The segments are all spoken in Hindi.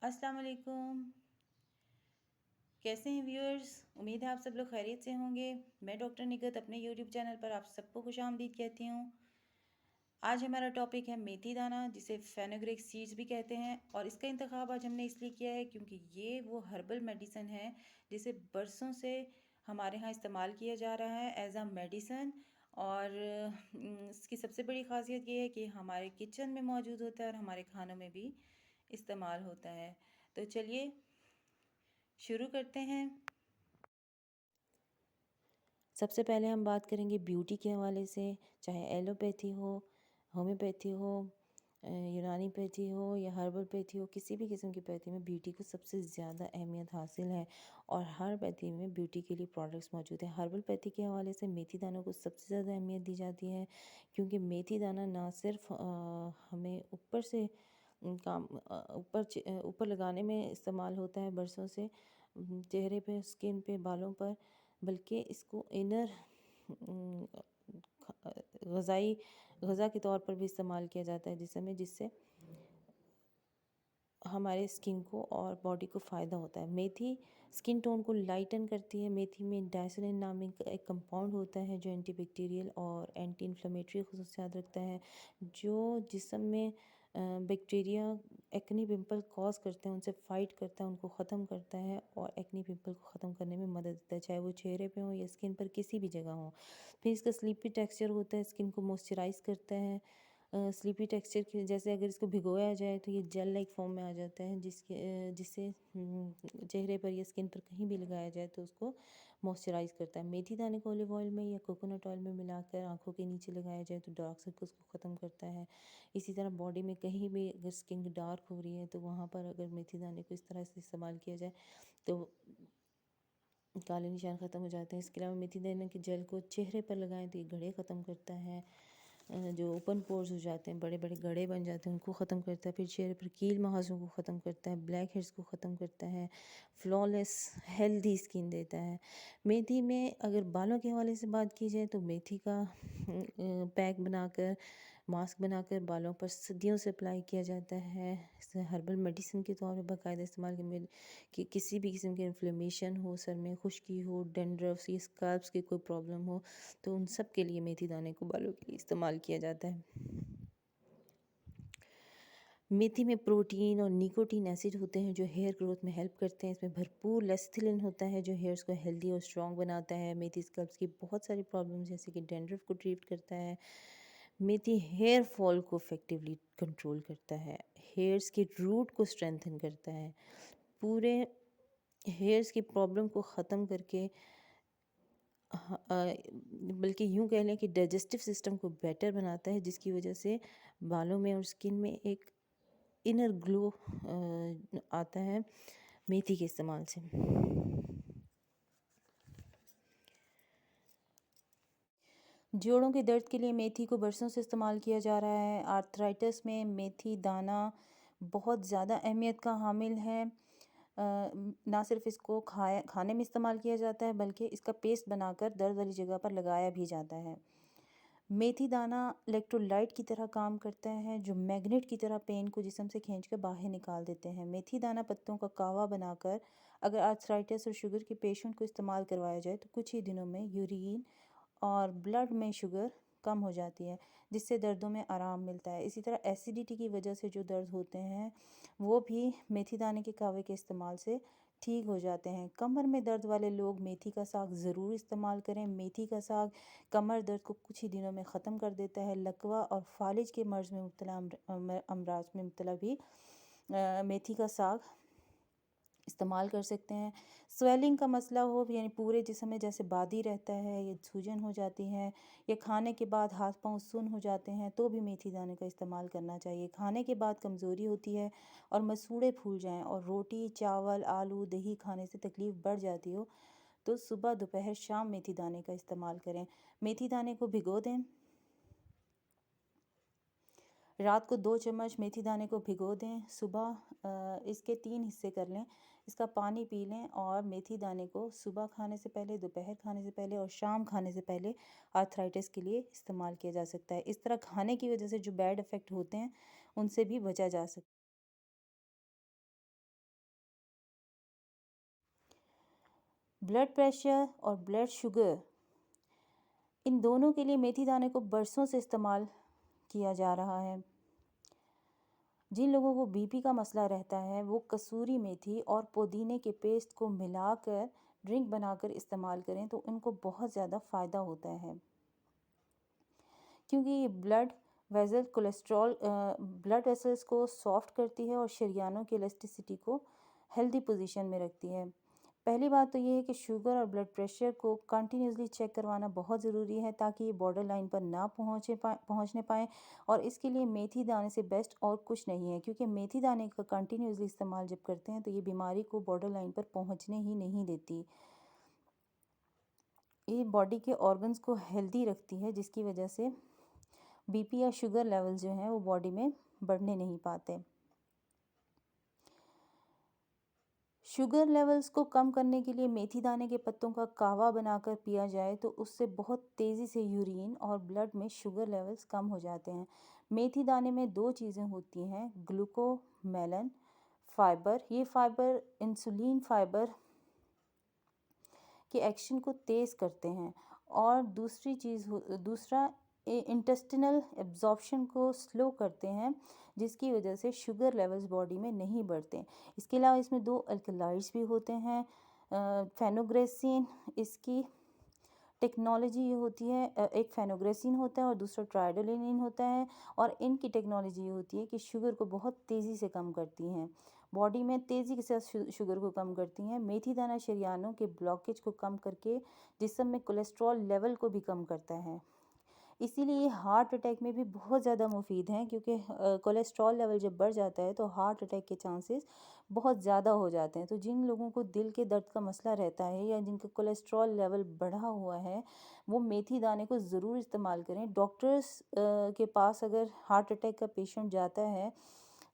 अस्सलाम वालेकुम। कैसे हैं व्यूअर्स? उम्मीद है आप सब लोग खैरियत से होंगे। मैं डॉक्टर निगत अपने यूट्यूब चैनल पर आप सबको खुशामदीद कहती हूँ। आज हमारा टॉपिक है मेथी दाना, जिसे फेनुग्रीक सीड्स भी कहते हैं। और इसका इंतखाब आज हमने इसलिए किया है क्योंकि ये वो हर्बल मेडिसन है जिसे बरसों से हमारे यहाँ इस्तेमाल किया जा रहा है एज अ मेडिसन। और इसकी सबसे बड़ी खासियत ये है कि हमारे किचन में मौजूद होता है और हमारे खानों में भी इस्तेमाल होता है। तो चलिए शुरू करते हैं। सबसे पहले हम बात करेंगे ब्यूटी के हवाले से, चाहे एलोपैथी हो, होम्योपैथी हो, यूनानी पैथी हो या हर्बल पैथी हो, किसी भी किस्म की पैथी में ब्यूटी को सबसे ज़्यादा अहमियत हासिल है। और हर पैथी में ब्यूटी के लिए प्रोडक्ट्स मौजूद हैं। हर्बल पैथी के हवाले से मेथी दानों को सबसे ज़्यादा अहमियत दी जाती है, क्योंकि मेथी दाना ना सिर्फ हमें ऊपर से काम ऊपर लगाने में इस्तेमाल होता है बरसों से, चेहरे पे, स्किन पे, बालों पर, बल्कि इसको इनर ग़ज़ाई ग़ज़ा के तौर पर भी इस्तेमाल किया जाता है जिससे हमारे स्किन को और बॉडी को फ़ायदा होता है। मेथी स्किन टोन को लाइटन करती है। मेथी में डायसिलिन नामक एक कंपाउंड होता है जो एंटीबैक्टीरियल और एंटी इन्फ्लेमेटरी ख़ुसूसियात रखता है, जो जिस्म में बैक्टीरिया एक्ने पिंपल कॉज करते हैं उनसे फ़ाइट करता है, उनको ख़त्म करता है और एक्ने पिंपल को ख़त्म करने में मदद देता है, चाहे वो चेहरे पे हो या स्किन पर किसी भी जगह हो। फिर इसका स्लीपी टेक्सचर होता है, स्किन को मॉइस्चराइज़ करता है। स्लीपी टेक्सचर के जैसे अगर इसको भिगोया जाए तो ये जेल लाइक फॉर्म में आ जाता है, जिससे चेहरे पर या स्किन पर कहीं भी लगाया जाए तो उसको मॉइस्चराइज़ करता है। मेथी दाने को ऑलिव ऑयल में या कोकोनट ऑयल में मिलाकर आँखों के नीचे लगाया जाए तो डार्क सर्कल्स को ख़त्म करता है। इसी तरह बॉडी में कहीं भी अगर स्किन डार्क हो रही है तो वहाँ पर अगर मेथी दाने को इस तरह से इस्तेमाल किया जाए तो काले निशान ख़त्म हो जाते हैं। इसके अलावा मेथी दाने के जेल को चेहरे पर लगाएं तो ये गड़े ख़त्म करता है। जो ओपन पोर्स हो जाते हैं, बड़े बड़े गड़े बन जाते हैं, उनको ख़त्म करता है। फिर चेहरे पर कील मुहासों को ख़त्म करता है, ब्लैक हेड्स को ख़त्म करता है, फ्लॉलेस हेल्दी स्किन देता है। मेथी में अगर बालों के हवाले से बात की जाए तो मेथी का पैक बनाकर, मास्क बनाकर बालों पर सदियों से अप्लाई किया जाता है। इसे हर्बल मेडिसिन के तौर पर बाकायदा इस्तेमाल कि किसी भी किस्म की इन्फ्लेमेशन हो, सर में खुश्की हो, डैंड्रफ या स्कैल्प्स की कोई प्रॉब्लम हो, तो उन सब के लिए मेथी दाने को बालों के लिए इस्तेमाल किया जाता है। मेथी में प्रोटीन और निकोटीन एसिड होते हैं जो हेयर ग्रोथ में हेल्प करते हैं। इसमें भरपूर लेसिथिलिन होता है जो हेयर्स को हेल्दी और स्ट्रॉन्ग बनाता है। मेथी स्कल्प्स की बहुत सारी प्रॉब्लम्स जैसे कि डैंड्रफ को ट्रीट करता है। मेथी हेयर फॉल को इफेक्टिवली कंट्रोल करता है, हेयर्स के रूट को स्ट्रेंथन करता है, पूरे हेयर्स की प्रॉब्लम को ख़त्म करके बल्कि यूँ कह लें कि डाइजेस्टिव सिस्टम को बेटर बनाता है, जिसकी वजह से बालों में और स्किन में एक इनर ग्लो आता है मेथी के इस्तेमाल से। जोड़ों के दर्द के लिए मेथी को बरसों से इस्तेमाल किया जा रहा है। आर्थराइटिस में मेथी दाना बहुत ज़्यादा अहमियत का हामिल है। ना सिर्फ इसको खाने में इस्तेमाल किया जाता है बल्कि इसका पेस्ट बनाकर दर्द वाली जगह पर लगाया भी जाता है। मेथी दाना इलेक्ट्रोलाइट की तरह काम करता है जो मैग्नेट की तरह पेन को जिस्म से खींचकर बाहर निकाल देते हैं। मेथी दाना पत्तों का कावा बनाकर अगर आर्थराइटिस और शुगर के पेशेंट को इस्तेमाल करवाया जाए तो कुछ ही दिनों में यूरिन और ब्लड में शुगर कम हो जाती है, जिससे दर्दों में आराम मिलता है। इसी तरह एसिडिटी की वजह से जो दर्द होते हैं वो भी मेथी दाने के कावे के इस्तेमाल से ठीक हो जाते हैं। कमर में दर्द वाले लोग मेथी का साग ज़रूर इस्तेमाल करें। मेथी का साग कमर दर्द को कुछ ही दिनों में ख़त्म कर देता है। लकवा और फालिज के मर्ज़ में मुब्तला अमराज में मुब्तला भी मेथी का साग इस्तेमाल कर सकते हैं। स्वेलिंग का मसला हो, यानी पूरे जिस्म में जैसे बादी रहता है या सूजन हो जाती है या खाने के बाद हाथ पांव सुन्न हो जाते हैं, तो भी मेथी दाने का इस्तेमाल करना चाहिए। खाने के बाद कमज़ोरी होती है और मसूड़े फूल जाएं और रोटी, चावल, आलू, दही खाने से तकलीफ़ बढ़ जाती हो, तो सुबह, दोपहर, शाम मेथी दाने का इस्तेमाल करें। मेथी दाने को भिगो दें। रात को 2 चम्मच मेथी दाने को भिगो दें। सुबह इसके 3 हिस्से कर लें, इसका पानी पी लें और मेथी दाने को सुबह खाने से पहले, दोपहर खाने से पहले और शाम खाने से पहले आर्थराइटिस के लिए इस्तेमाल किया जा सकता है। इस तरह खाने की वजह से जो बैड इफ़ेक्ट होते हैं उनसे भी बचा जा सकता है। ब्लड प्रेशर और ब्लड शुगर, इन दोनों के लिए मेथी दाने को बरसों से इस्तेमाल किया जा रहा है। जिन लोगों को बीपी का मसला रहता है वो कसूरी मेथी और पुदीने के पेस्ट को मिलाकर ड्रिंक बनाकर इस्तेमाल करें तो उनको बहुत ज़्यादा फ़ायदा होता है, क्योंकि ये ब्लड वेसल्स को सॉफ्ट करती है और शरियानों की इलास्टिसिटी को हेल्दी पोजीशन में रखती है। पहली बात तो ये है कि शुगर और ब्लड प्रेशर को कंटिन्यूसली चेक करवाना बहुत ज़रूरी है ताकि ये बॉर्डर लाइन पर ना पहुंचने पाए, और इसके लिए मेथी दाने से बेस्ट और कुछ नहीं है, क्योंकि मेथी दाने का कंटिन्यूसली इस्तेमाल जब करते हैं तो ये बीमारी को बॉर्डर लाइन पर पहुंचने ही नहीं देती। ये बॉडी के ऑर्गन्स को हेल्दी रखती है, जिसकी वजह से बीपी या शुगर लेवल जो हैं वो बॉडी में बढ़ने नहीं पाते। शुगर लेवल्स को कम करने के लिए मेथी दाने के पत्तों का कावा बनाकर पिया जाए तो उससे बहुत तेज़ी से यूरिन और ब्लड में शुगर लेवल्स कम हो जाते हैं। मेथी दाने में दो चीज़ें होती हैं, ग्लूकोमेलन फाइबर, ये फाइबर इंसुलिन फाइबर के एक्शन को तेज़ करते हैं, और दूसरा इंटेस्टिनल एब्जॉर्प्शन को स्लो करते हैं, जिसकी वजह से शुगर लेवल्स बॉडी में नहीं बढ़ते। इसके अलावा इसमें दो अल्कलाइड्स भी होते हैं, फेनोग्रेसिन, इसकी टेक्नोलॉजी ये होती है, एक फेनोग्रेसिन होता है और दूसरा ट्राइडोलिनिन होता है, और इनकी टेक्नोलॉजी ये होती है कि शुगर को बहुत तेज़ी से कम करती हैं, बॉडी में तेज़ी के साथ शुगर को कम करती हैं। मेथी दाना शरियानों के ब्लॉकेज को कम करके जिस्म में कोलेस्ट्रॉल लेवल को भी कम करता है, इसीलिए ये हार्ट अटैक में भी बहुत ज़्यादा मुफीद हैं, क्योंकि कोलेस्ट्रॉल लेवल जब बढ़ जाता है तो हार्ट अटैक के चांसेस बहुत ज़्यादा हो जाते हैं। तो जिन लोगों को दिल के दर्द का मसला रहता है या जिनका कोलेस्ट्रॉल लेवल बढ़ा हुआ है वो मेथी दाने को ज़रूर इस्तेमाल करें। डॉक्टर्स के पास अगर हार्ट अटैक का पेशेंट जाता है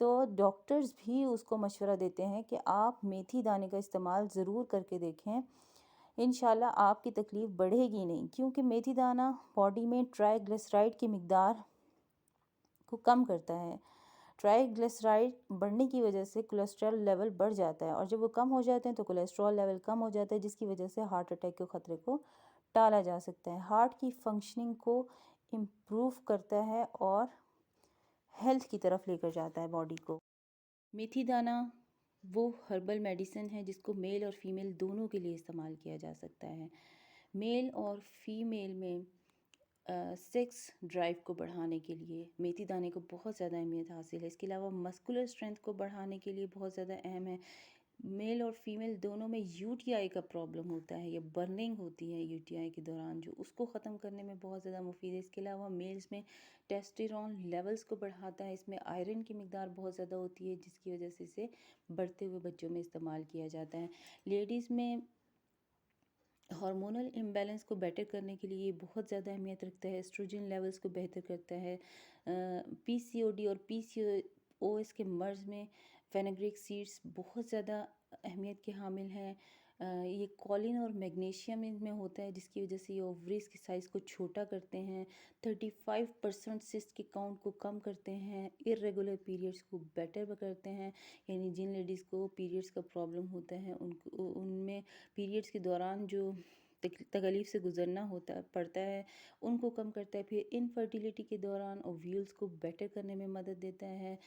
तो डॉक्टर्स भी उसको मशवरा देते हैं कि आप मेथी दाने का इस्तेमाल ज़रूर करके देखें, इंशाल्लाह आपकी तकलीफ़ बढ़ेगी नहीं, क्योंकि मेथी दाना बॉडी में ट्राइग्लिसराइड की मिकदार को कम करता है। ट्राइग्लिसराइड बढ़ने की वजह से कोलेस्ट्रॉल लेवल बढ़ जाता है, और जब वो कम हो जाते हैं तो कोलेस्ट्रॉल लेवल कम हो जाता है, जिसकी वजह से हार्ट अटैक के ख़तरे को टाला जा सकता है। हार्ट की फंक्शनिंग को इम्प्रूव करता है और हेल्थ की तरफ लेकर जाता है बॉडी को। मेथी दाना वो हर्बल मेडिसिन है जिसको मेल और फीमेल दोनों के लिए इस्तेमाल किया जा सकता है। मेल और फीमेल में सेक्स ड्राइव को बढ़ाने के लिए मेथी दाने को बहुत ज़्यादा अहमियत हासिल है। इसके अलावा मस्कुलर स्ट्रेंथ को बढ़ाने के लिए बहुत ज़्यादा अहम है। मेल और फीमेल दोनों में यूटीआई का प्रॉब्लम होता है या बर्निंग होती है यूटीआई के दौरान, जो उसको ख़त्म करने में बहुत ज़्यादा मुफीद है। इसके अलावा मेल्स में टेस्टोस्टेरोन लेवल्स को बढ़ाता है, इसमें आयरन की मिकदार बहुत ज़्यादा होती है, जिसकी वजह से इसे बढ़ते हुए बच्चों में इस्तेमाल किया जाता है। लेडीज़ में हार्मोनल इम्बैलेंस को बेटर करने के लिए ये बहुत ज़्यादा अहमियत रखता है, एस्ट्रोजन लेवल्स को बेहतर करता है। पीसीओडी और पीसीओएस के मर्ज़ में फेनुग्रीक सीड्स बहुत ज़्यादा अहमियत के हामिल हैं। ये कॉलिन और मैग्नीशियम इनमें होता है, जिसकी वजह से ये ओवरीज के साइज़ को छोटा करते हैं, 35% सिस्ट के काउंट को कम करते हैं, इर्रेगुलर पीरियड्स को बेटर करते हैं। यानी जिन लेडीज़ को पीरियड्स का प्रॉब्लम होता है उनमें पीरियड्स के दौरान जो तकलीफ़ से गुज़रना होता पड़ता है उनको कम करता है। फिर इनफर्टिलिटी के दौरान ओव्यूल्स को बेटर करने में मदद देता है।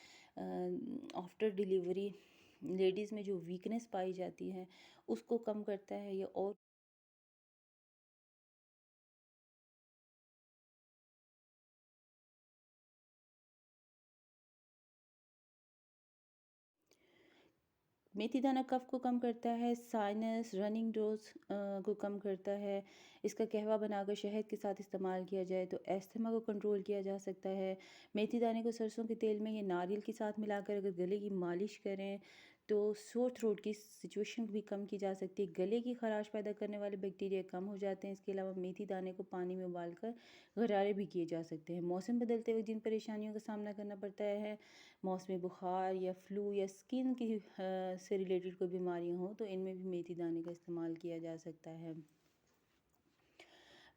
आफ्टर डिलीवरी लेडीज़ में जो वीकनेस पाई जाती है उसको कम करता है ये। और मेथी दाना कफ को कम करता है, साइनस रनिंग डोज को कम करता है। इसका कहवा बनाकर शहद के साथ इस्तेमाल किया जाए तो एस्थमा को कंट्रोल किया जा सकता है। मेथी दाने को सरसों के तेल में या नारियल के साथ मिलाकर अगर गले की मालिश करें तो सोर थ्रोट की सिचुएशन भी कम की जा सकती है, गले की खराश पैदा करने वाले बैक्टीरिया कम हो जाते हैं। इसके अलावा मेथी दाने को पानी में उबालकर गरारे भी किए जा सकते हैं। मौसम बदलते वक्त जिन परेशानियों का सामना करना पड़ता है, मौसमी बुखार या फ्लू या स्किन की से रिलेटेड कोई बीमारियां हों, तो इनमें भी मेथी दाने का इस्तेमाल किया जा सकता है।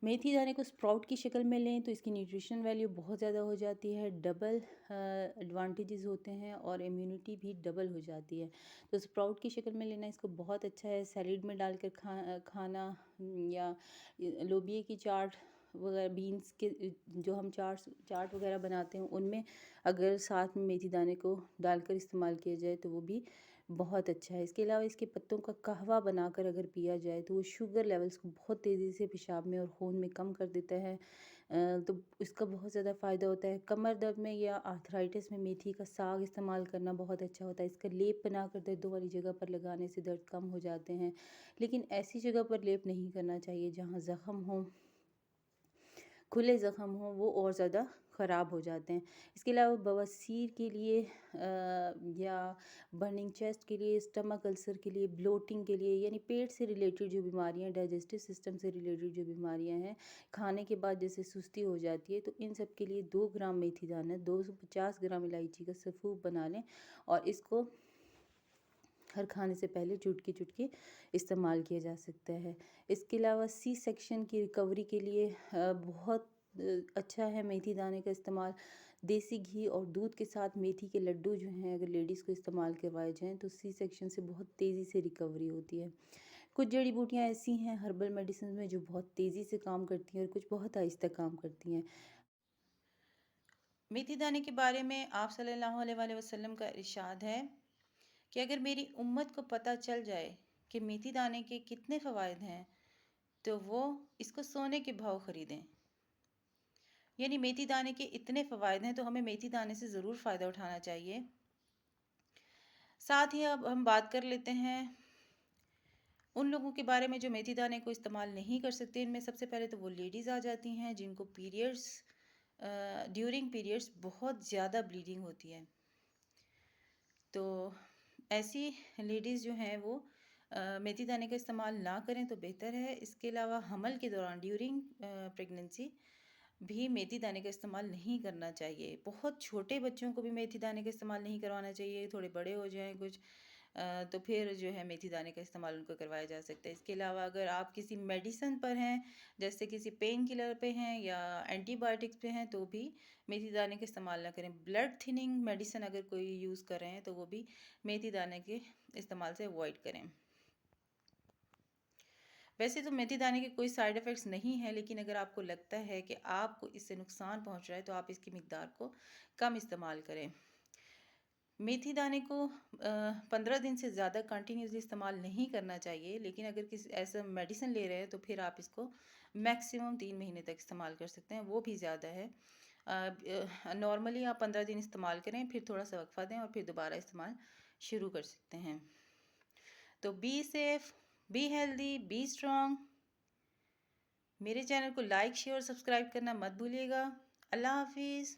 मेथी दाने को स्प्राउट की शक्ल में लें तो इसकी न्यूट्रिशन वैल्यू बहुत ज़्यादा हो जाती है, डबल एडवांटेजेस होते हैं और इम्यूनिटी भी डबल हो जाती है। तो स्प्राउट की शक्ल में लेना इसको बहुत अच्छा है, सैलेड में डालकर खाना, या लोबिया की चाट वगैरह, बीन्स के जो हम चाट वगैरह बनाते हैं उनमें अगर साथ में मेथी दाने को डालकर इस्तेमाल किया जाए तो वो भी बहुत अच्छा है। इसके अलावा इसके पत्तों का कहवा बनाकर अगर पिया जाए तो वो शुगर लेवल्स को बहुत तेज़ी से पेशाब में और खून में कम कर देता है। तो इसका बहुत ज़्यादा फ़ायदा होता है। कमर दर्द में या आर्थराइटिस में मेथी का साग इस्तेमाल करना बहुत अच्छा होता है। इसका लेप बनाकर दर्दों वाली जगह पर लगाने से दर्द कम हो जाते हैं। लेकिन ऐसी जगह पर लेप नहीं करना चाहिए जहाँ ज़ख़म हो, खुले ज़ख़म हों, वो और ज़्यादा ख़राब हो जाते हैं। इसके अलावा बवासीर के लिए या बर्निंग चेस्ट के लिए, स्टमक अल्सर के लिए, ब्लोटिंग के लिए, यानी पेट से रिलेटेड जो बीमारियाँ, डाइजेस्टिव सिस्टम से रिलेटेड जो बीमारियाँ हैं, खाने के बाद जैसे सुस्ती हो जाती है, तो इन सब के लिए 2 ग्राम मेथी दाना, 250 ग्राम इलायची का सफ़ूफ बना लें और इसको हर खाने से पहले चुटकी-चुटकी इस्तेमाल किया जा सकता है। इसके अलावा सी सेक्शन की रिकवरी के लिए बहुत अच्छा है मेथी दाने का इस्तेमाल। देसी घी और दूध के साथ मेथी के लड्डू जो हैं अगर लेडीज़ को इस्तेमाल करवाए जाएँ तो सी सेक्शन से बहुत तेज़ी से रिकवरी होती है। कुछ जड़ी बूटियाँ ऐसी हैं हर्बल मेडिसिन में जो बहुत तेज़ी से काम करती हैं और कुछ बहुत आहिस्ता काम करती हैं। मेथी दाने के बारे में आप सल्लल्लाहु अलैहि वसल्लम का इरशाद है कि अगर मेरी उम्मत को पता चल जाए कि मेथी दाने के कितने फ़वाइद हैं तो वो इसको सोने के भाव ख़रीदें। यानी मेथी दाने के इतने फ़वाइद हैं तो हमें मेथी दाने से ज़रूर फ़ायदा उठाना चाहिए। साथ ही अब हम बात कर लेते हैं उन लोगों के बारे में जो मेथी दाने को इस्तेमाल नहीं कर सकते। इनमें सबसे पहले तो वो लेडीज़ आ जाती हैं जिनको पीरियड्स ड्यूरिंग पीरियड्स बहुत ज़्यादा ब्लीडिंग होती है। तो ऐसी लेडीज़ जो हैं वो मेथी दाने का इस्तेमाल ना करें तो बेहतर है। इसके अलावा हमल के दौरान ड्यूरिंग प्रेगनेंसी भी मेथी दाने का इस्तेमाल नहीं करना चाहिए। बहुत छोटे बच्चों को भी मेथी दाने का इस्तेमाल नहीं करवाना चाहिए। थोड़े बड़े हो जाएँ कुछ तो फिर जो है मेथी दाने का इस्तेमाल उनको करवाया जा सकता है। इसके अलावा अगर आप किसी मेडिसिन पर हैं, जैसे किसी पेन किलर पे हैं या एंटीबायोटिक्स पे हैं, तो भी मेथी दाने का इस्तेमाल ना करें। ब्लड थिनिंग मेडिसिन अगर कोई यूज़ कर रहे हैं तो वो भी मेथी दाने के इस्तेमाल से अवॉइड करें। वैसे तो मेथी दाने के कोई साइड इफ़ेक्ट्स नहीं है, लेकिन अगर आपको लगता है कि आपको इससे नुकसान पहुंच रहा है तो आप इसकी मिकदार को कम इस्तेमाल करें। मेथी दाने को 15 दिन से ज़्यादा कंटिन्यूसली इस्तेमाल नहीं करना चाहिए, लेकिन अगर किसी ऐसा मेडिसिन ले रहे हैं तो फिर आप इसको मैक्सिमम 3 महीने तक इस्तेमाल कर सकते हैं, वो भी ज़्यादा है। नॉर्मली आप 15 दिन इस्तेमाल करें, फिर थोड़ा सा वक्फा दें और फिर दोबारा इस्तेमाल शुरू कर सकते हैं। तो be safe, be healthy, be strong. मेरे चैनल को लाइक शेयर और सब्सक्राइब करना मत भूलिएगा। अल्लाह हाफिज़।